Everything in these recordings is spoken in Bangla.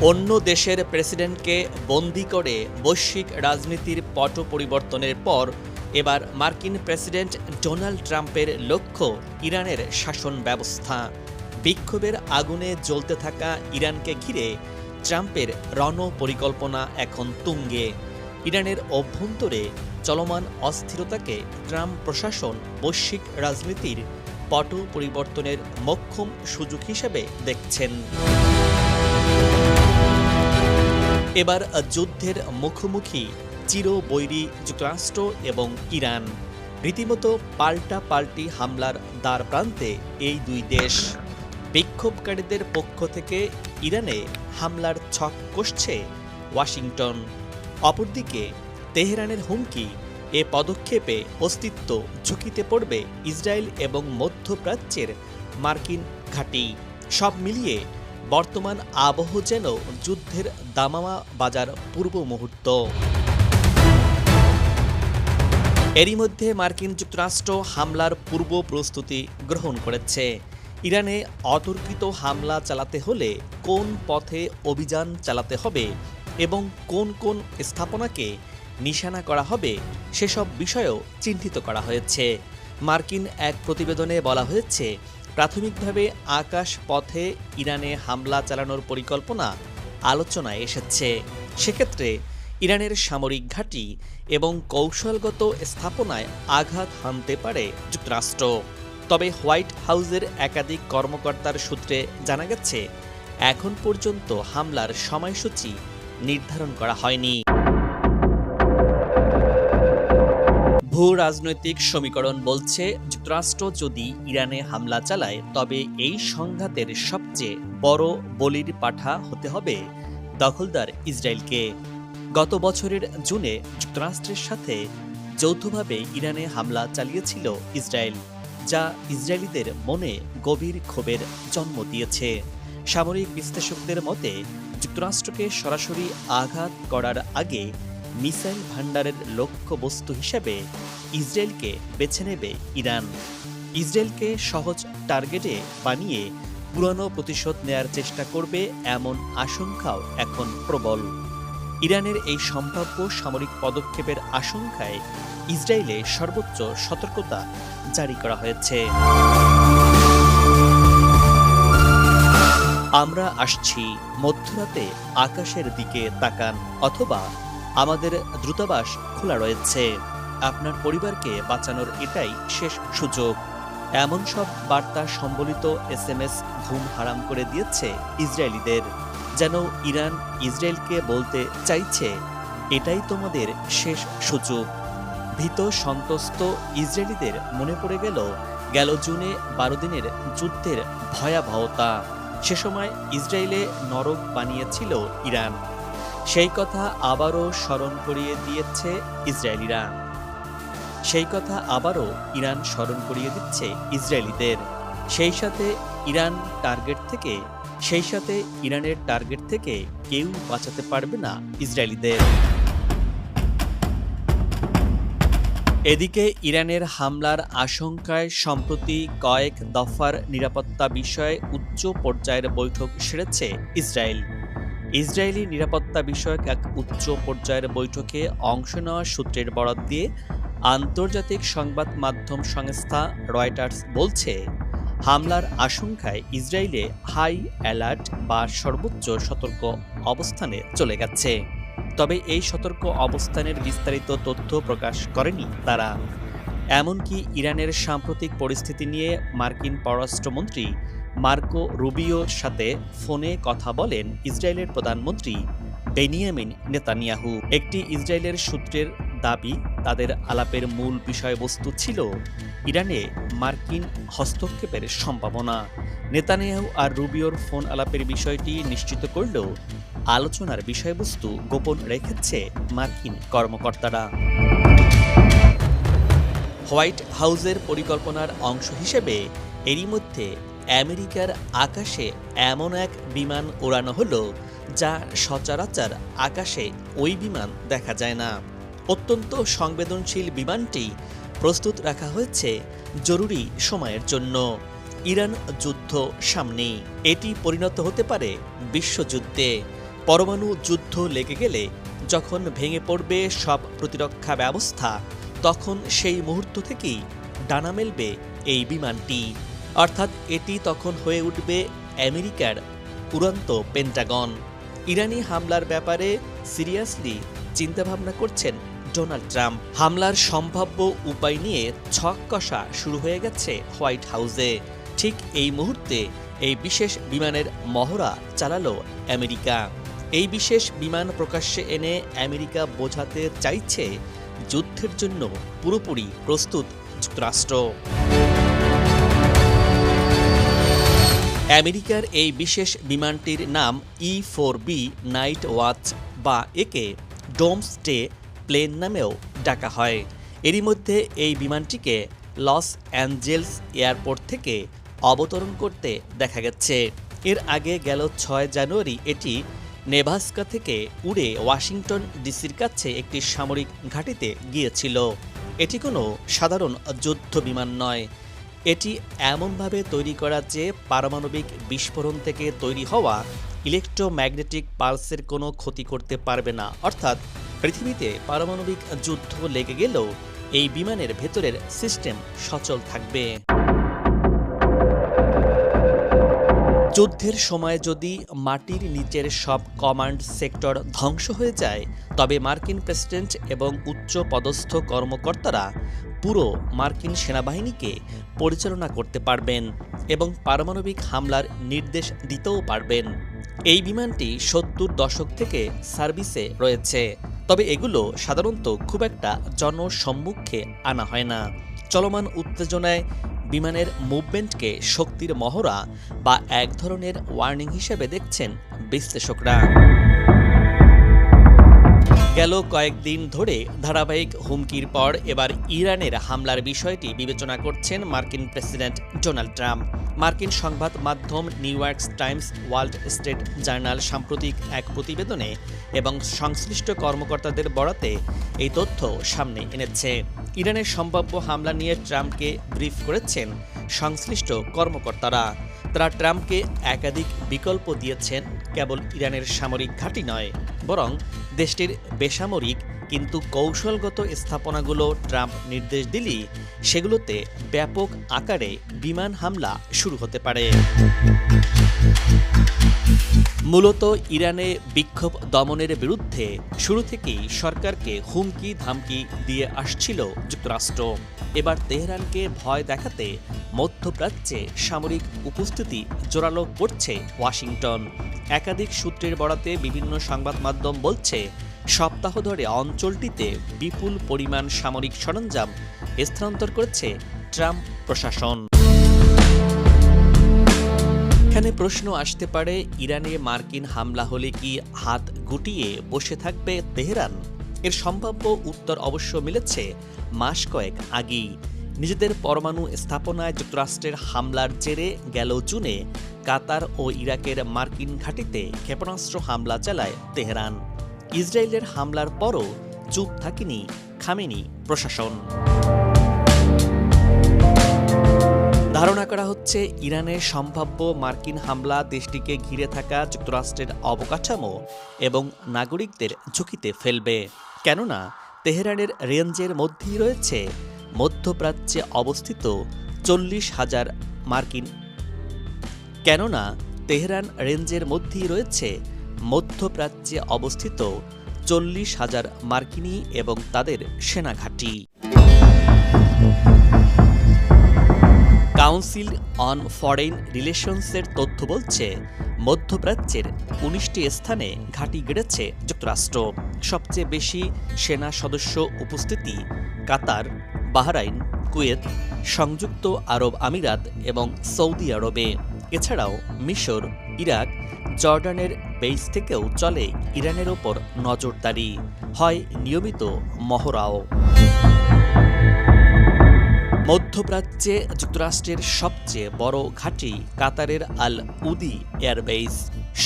অন্য দেশের প্রেসিডেন্টকে বন্দী করে বৈশ্বিক রাজনীতির পট পরিবর্তনের পর এবার মার্কিন প্রেসিডেন্ট ডোনাল্ড ট্রাম্পের লক্ষ্য ইরানের শাসন ব্যবস্থা। বিক্ষোভের আগুনে জ্বলতে থাকা ইরানকে ঘিরে ট্রাম্পের রণ পরিকল্পনা এখন তুঙ্গে। ইরানের অভ্যন্তরে চলমান অস্থিরতাকে ট্রাম্প প্রশাসন বৈশ্বিক রাজনীতির পট পরিবর্তনের মোক্ষম সুযোগ হিসেবে দেখছেন। এবার যুদ্ধের মুখোমুখি চিরবৈরী যুক্তরাষ্ট্র এবং ইরান। রীতিমতো পাল্টাপাল্টি হামলার দ্বারপ্রান্তে এই দুই দেশ। বিক্ষোভকারীদের পক্ষ থেকে ইরানে হামলার ছক কষছে ওয়াশিংটন। অপরদিকে তেহরানের হুমকি, এ পদক্ষেপে অস্তিত্ব ঝুঁকিতে পড়বে ইসরায়েল এবং মধ্যপ্রাচ্যের মার্কিন ঘাঁটি। সব মিলিয়ে বর্তমান আবহ যেন যুদ্ধের দামামা বাজার পূর্ব মুহূর্ত। এরই মধ্যে মার্কিন যুক্তরাষ্ট্র হামলার পূর্ব প্রস্তুতি গ্রহণ করেছে। ইরানে অতর্কিত হামলা চালাতে হলে কোন পথে অভিযান চালাতে হবে এবং কোন কোন স্থাপনাকে নিশানা করা হবে সেসব বিষয়েও চিহ্নিত করা হয়েছে। মার্কিন এক প্রতিবেদনে বলা হয়েছে, প্রাথমিকভাবে আকাশ পথে ইরানে হামলা চালানোর পরিকল্পনা আলোচনায় এসেছে। সেক্ষেত্রে ইরানের সামরিক ঘাঁটি এবং কৌশলগত স্থাপনায় আঘাত হানতে পারে যুক্তরাষ্ট্র। তবে হোয়াইট হাউসের একাধিক কর্মকর্তার সূত্রে জানা গেছে, এখন পর্যন্ত হামলার সময়সূচি নির্ধারণ করা হয়নি। ভূ রাজনৈতিক সমীকরণ বলছে, যুক্তরাষ্ট্র যদি ইরানে হামলা চালায় তবে এই সংঘাতের সবচেয়ে বড় বলির পাঠা হতে হবে দখলদার ইসরায়েলকে। গত বছরের জুনে যুক্তরাষ্ট্রের সাথে যৌথভাবে ইরানে হামলা চালিয়েছিল ইসরায়েল, যা ইসরায়েলিদের মনে গভীর ক্ষোভের জন্ম দিয়েছে। সামরিক বিশ্লেষকদের মতে, যুক্তরাষ্ট্রকে সরাসরি আঘাত করার আগে মিসাইল ভান্ডারের লক্ষ্যবস্তু হিসেবে ইসরায়েলকে বেছে নেবে ইরান। ইসরায়েলকে সহজ টার্গেটে বানিয়ে পুরনো প্রতিশোধ নেয়ার চেষ্টা করবে এমন আশঙ্কাও এখন প্রবল। ইরানের এই সম্ভাব্য সামরিক পদক্ষেপের আশঙ্কায় ইসরায়েলে সর্বোচ্চ সতর্কতা জারি করা হয়েছে। আমরা আসছি, মধ্যরাতে আকাশের দিকে তাকান, অথবা আমাদের দূতাবাস খোলা রয়েছে, আপনার পরিবারকে বাঁচানোর এটাই শেষ সুযোগ। এমন সব বার্তা সম্বলিত SMS ঘুম হারাম করে দিয়েছে ইসরায়েলিদের, যেন ইরান ইসরায়েলকে বলতে চাইছে, এটাই তোমাদের শেষ সুযোগ। ভীত সন্ত্রস্ত ইসরায়েলিদের মনে পড়ে গেল জুনে 12 দিনের যুদ্ধের ভয়াবহতা। সে সময় ইসরায়েলে নরক বানিয়েছিল ইরান। সেই কথা আবারও স্মরণ করিয়ে দিয়েছে ইসরায়েলিরা। সেই কথা আবারও ইরান স্মরণ করিয়ে দিচ্ছে ইসরায়েলিদের। সেই সাথে ইরানের টার্গেট থেকে কেউ বাঁচাতে পারবে না ইসরায়েলিদের। এদিকে ইরানের হামলার আশঙ্কায় সম্প্রতি কয়েক দফার নিরাপত্তা বিষয়ে উচ্চ পর্যায়ের বৈঠক সেরেছে ইসরায়েল। ইসরায়েলি নিরাপত্তা বিষয়ক এক উচ্চ পর্যায়ের বৈঠকে অংশ নেওয়া সূত্রের বরাত দিয়ে আন্তর্জাতিক সংবাদ মাধ্যম সংস্থা রয়টার্স বলছে, হামলার আশঙ্কায় ইসরায়েলে হাই অ্যালার্ট বা সর্বোচ্চ সতর্ক অবস্থানে চলে গেছে। তবে এই সতর্ক অবস্থানের বিস্তারিত তথ্য প্রকাশ করেনি তারা। এমনকি ইরানের সাম্প্রতিক পরিস্থিতি নিয়ে মার্কিন পররাষ্ট্রমন্ত্রী মার্কো রুবিওর সাথে ফোনে কথা বলেন ইসরায়েলের প্রধানমন্ত্রী বেনিয়ামিন নেতানিয়াহু। একটি ইসরায়েলের সূত্রের দাবি, তাদের আলাপের মূল বিষয়বস্তু ছিল ইরানে মার্কিন হস্তক্ষেপের সম্ভাবনা। নেতানিয়াহু আর রুবিওর ফোন আলাপের বিষয়টি নিশ্চিত করলেও আলোচনার বিষয়বস্তু গোপন রেখেছে মার্কিন কর্মকর্তারা। হোয়াইট হাউসের পরিকল্পনার অংশ হিসেবে এরই মধ্যে আমেরিকার আকাশে এমন এক বিমান ওড়ানো হলো, যা সচরাচর আকাশে ওই বিমান দেখা যায় না। অত্যন্ত সংবেদনশীল বিমানটি প্রস্তুত রাখা হয়েছে জরুরি সময়ের জন্য। ইরান যুদ্ধ সামনেই, এটি পরিণত হতে পারে বিশ্বযুদ্ধে। পরমাণু যুদ্ধ লেগে গেলে যখন ভেঙে পড়বে সব প্রতিরক্ষা ব্যবস্থা, তখন সেই মুহূর্ত থেকেই ডানা মেলবে এই বিমানটি। অর্থাৎ এটি তখন হয়ে উঠবে আমেরিকার উড়ন্ত পেন্টাগন। ইরানি হামলার ব্যাপারে সিরিয়াসলি চিন্তাভাবনা করছেন ডোনাল্ড ট্রাম্প। হামলার সম্ভাব্য উপায় নিয়ে ছক কষা শুরু হয়ে গেছে হোয়াইট হাউসে। ঠিক এই মুহূর্তে এই বিশেষ বিমানের মহড়া চালালো আমেরিকা। এই বিশেষ বিমান প্রকাশ্যে এনে আমেরিকা বোঝাতে চাইছে যুদ্ধের জন্য পুরোপুরি প্রস্তুত যুক্তরাষ্ট্র। আমেরিকার এই বিশেষ বিমানটির নাম E-4B নাইট ওয়াচ বা একে ডোমসডে প্লেন নামেও ডাকা হয়। এরই মধ্যে এই বিমানটিকে লস অ্যাঞ্জেলস এয়ারপোর্ট থেকে অবতরণ করতে দেখা গেছে। এর আগে গেল 6 জানুয়ারি এটি নেভাস্কা থেকে উড়ে ওয়াশিংটন ডিসির কাছে একটি সামরিক ঘাঁটিতে গিয়েছিল। এটি কোনো সাধারণ যুদ্ধ বিমান নয়। এটি এমনভাবে তৈরি করা যে পারমাণবিক বিস্ফোরণ থেকে তৈরি হওয়া ইলেকট্রোম্যাগনেটিক পালসের কোনো ক্ষতি করতে পারবে না। অর্থাৎ পৃথিবীতে পারমাণবিক যুদ্ধ লেগে গেলেও এই বিমানের ভেতরের সিস্টেম সচল থাকবে। যুদ্ধের সময় যদি মাটির নিচের সব কমান্ড সেক্টর ধ্বংস হয়ে যায়, তবে মার্কিন প্রেসিডেন্ট এবং উচ্চ পদস্থ কর্মকর্তারা পুরো মার্কিন সেনাবাহিনীকে পরিচালনা করতে পারবেন এবং পারমাণবিক হামলার নির্দেশ দিতেও পারবেন। এই বিমানটি 70 দশক থেকে সার্ভিসে রয়েছে, তবে এগুলো সাধারণত খুব একটা জনসম্মুখে আনা হয় না। চলমান উত্তেজনায় বিমানের মুভমেন্টকে শক্তির মহড়া বা এক ধরনের ওয়ার্নিং হিসেবে দেখছেন বিশ্লেষকরা। গেল কয়েকদিন ধরে ধারাবাহিক হুমকির পর এবার ইরানের হামলার বিষয়টি বিবেচনা করছেন মার্কিন প্রেসিডেন্ট ডোনাল্ড ট্রাম্প। মার্কিন সংবাদ মাধ্যম new York Times Wall Street journal সাম্প্রতিক এক প্রতিবেদনে এবং সংশ্লিষ্ট কর্মকর্তাদের বরাতে এই তথ্য সামনে এনেছে। ইরানের সম্ভাব্য হামলা নিয়ে ট্রাম্পকে ব্রিফ করেছেন সংশ্লিষ্ট কর্মকর্তারা। তারা ট্রাম্পকে একাধিক বিকল্প দিয়েছেন। কেবল ইরানের সামরিক ঘাঁটি নয়, বরং দেশটির বেসামরিক কিন্তু কৌশলগত স্থাপনাগুলো ট্রাম্প নির্দেশ দিলেই সেগুলোতে ব্যাপক আকারে বিমান হামলা শুরু হতে পারে। মূলত ইরানে বিক্ষোভ দমনের বিরুদ্ধে শুরু থেকেই সরকারকে হুমকি ধামকি দিয়ে আসছিল যুক্তরাষ্ট্র। এবার তেহরানকে ভয় দেখাতে মধ্যপ্রাচ্যে সামরিক উপস্থিতি জোরালো করছে ওয়াশিংটন। একাধিক সূত্রের বরাতে বিভিন্ন সংবাদ মাধ্যম বলছে, সপ্তাহ ধরে অঞ্চলটিতে বিপুল পরিমাণ সামরিক সরঞ্জাম স্থানান্তর করেছে ট্রাম্প প্রশাসন। এখানে প্রশ্ন আসতে পারে, ইরানে মার্কিন হামলা হলে কি হাত গুটিয়ে বসে থাকবে তেহরান? এর সম্ভাব্য উত্তর অবশ্য মিলেছে মাস কয়েক আগেই। নিজেদের পরমাণু স্থাপনায় যুক্তরাষ্ট্রের হামলার জেরে গেল জুনে কাতার ও ইরাকের মার্কিন ঘাঁটিতে ক্ষেপণাস্ত্র হামলা চালায় তেহরান। ইসরায়েলের হামলার পরও চুপ থাকেনি খামেনি প্রশাসন। ধারণা করা হচ্ছে, ইরানের সম্ভাব্য মার্কিন হামলা দেশটিকে ঘিরে থাকা যুক্তরাষ্ট্রের অবকাঠামো এবং নাগরিকদের ঝুঁকিতে ফেলবে। কেননা তেহরানের রেঞ্জের মধ্যেই রয়েছে মধ্যপ্রাচ্যে অবস্থিত 40,000 মার্কিন তেহরান রেঞ্জের মধ্যেই রয়েছে মধ্যপ্রাচ্যে অবস্থিত 40,000 মার্কিনী এবং তাদের সেনাঘাঁটি। কাউন্সিল অন ফরেন রিলেশনসের তথ্য বলছে, মধ্যপ্রাচ্যের 19টি স্থানে ঘাঁটি গেড়েছে যুক্তরাষ্ট্র। সবচেয়ে বেশি সেনা সদস্য উপস্থিতি কাতার, বাহরাইন, কুয়েত, সংযুক্ত আরব আমিরাত এবং সৌদি আরবে। এছাড়াও মিশর, ইরাক, জর্ডানের বেস থেকেও চলে ইরানের ওপর নজরদারি, হয় নিয়মিত মহড়াও। মধ্যপ্রাচ্যে যুক্তরাষ্ট্রের সবচেয়ে বড় ঘাঁটি কাতারের আল উদি এয়ারবেস।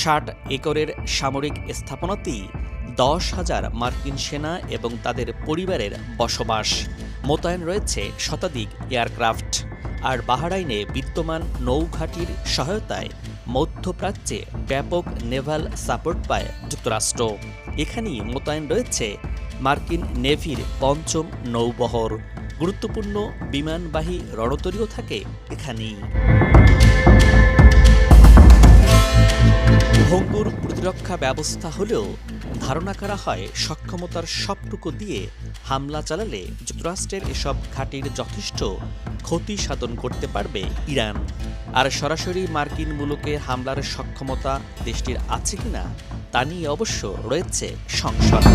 60 একরের সামরিক স্থাপনাতেই 10,000 মার্কিন সেনা এবং তাদের পরিবারের বসবাস। মোতায়েন রয়েছে শতাধিক এয়ারক্রাফট। আর বাহরাইনে বিদ্যমান নৌঘাঁটির সহায়তায় মধ্যপ্রাচ্যে ব্যাপক নেভাল সাপোর্ট পায় যুক্তরাষ্ট্র। এখানেই মোতায়েন রয়েছে মার্কিন নেভির ৫ম নৌবহর। গুরুত্বপূর্ণ বিমানবাহী রণতরীও থাকে এখানেই। ভঙ্গুর প্রতিরক্ষা ব্যবস্থা হলেও ধারণা করা হয় সক্ষমতার সবটুকু দিয়ে হামলা চালালে যুক্তরাষ্ট্রের এসব ঘাঁটির যথেষ্ট ক্ষতি সাধন করতে পারবে ইরান। আর সরাসরি মার্কিন মুলুকে হামলার সক্ষমতা দেশটির আছে কিনা তা নিয়ে অবশ্য রয়েছে সংশয়।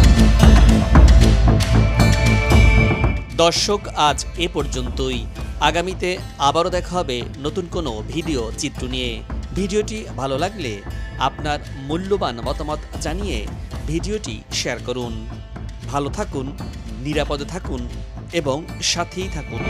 দর্শক, আজ এ পর্যন্তই। আগামীতে আবারও দেখা হবে নতুন কোনো ভিডিও চিত্র নিয়ে। ভিডিওটি ভালো লাগলে আপনার মূল্যবান মতামত জানিয়ে ভিডিওটি শেয়ার করুন। ভালো থাকুন, নিরাপদে থাকুন এবং সাথেই থাকুন।